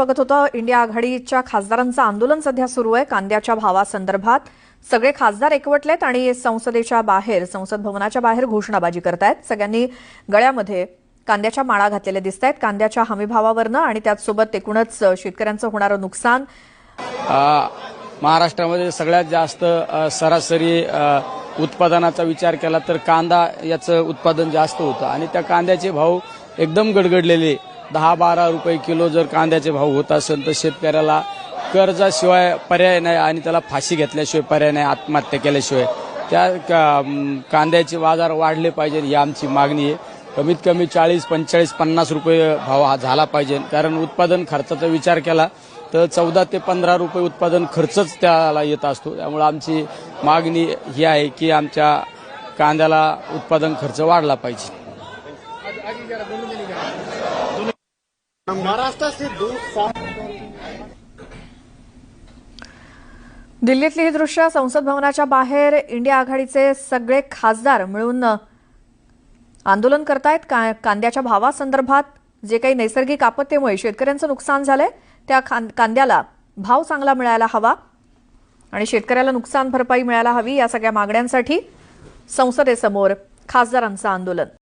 बघत होतं इंडिया आघाडीच्या खासदारांचं आंदोलन सध्या सुरू आहे कांद्याच्या भावासंदर्भात। सगळे खासदार एकवटलेत आणि संसदेच्या बाहेर, संसद भवनाच्या बाहेर घोषणाबाजी करतायत। सगळ्यांनी गळ्यामध्ये कांद्याच्या माळा घातलेल्या दिसतायत कांद्याच्या हमीभावावरनं आणि त्याचसोबत एकूणच शेतकऱ्यांचं होणारं नुकसान। महाराष्ट्रामध्ये सगळ्यात जास्त सरासरी उत्पादनाचा विचार केला तर कांदा याचं उत्पादन जास्त होतं आणि त्या कांद्याचे भाव एकदम गडगडलेले 10-12 रुपये किलो जर कांद्याचे भाव होत असेल तर शेतकऱ्याला कर्जाशिवाय पर्याय नाही आणि त्याला फाशी घेतल्याशिवाय पर्याय नाही, आत्महत्या केल्याशिवाय। त्या कांद्याचे बाजार वाढले पाहिजे ही आमची मागणी आहे। कमीत कमी 40, 45, 50 रुपये भाव हा झाला पाहिजे, कारण उत्पादन खर्चाचा विचार केला तर 14 ते 15 रुपये उत्पादन खर्चच त्याला येत असतो। त्यामुळे आमची मागणी ही आहे की आमच्या कांद्याला उत्पादन खर्च वाढला पाहिजे। दिल्लीतली ही दृश्य संसद भवनाच्या बाहेर इंडिया आघाडीचे सगळे खासदार मिळून आंदोलन करतायत। कांद्याच्या भावासंदर्भात जे काही नैसर्गिक आपत्तीमुळे शेतकऱ्यांचं नुकसान झालंय त्या कांद्याला भाव चांगला मिळायला हवा आणि शेतकऱ्याला नुकसान भरपाई मिळायला हवी, या सगळ्या मागण्यांसाठी संसदेसमोर खासदारांचं आंदोलन।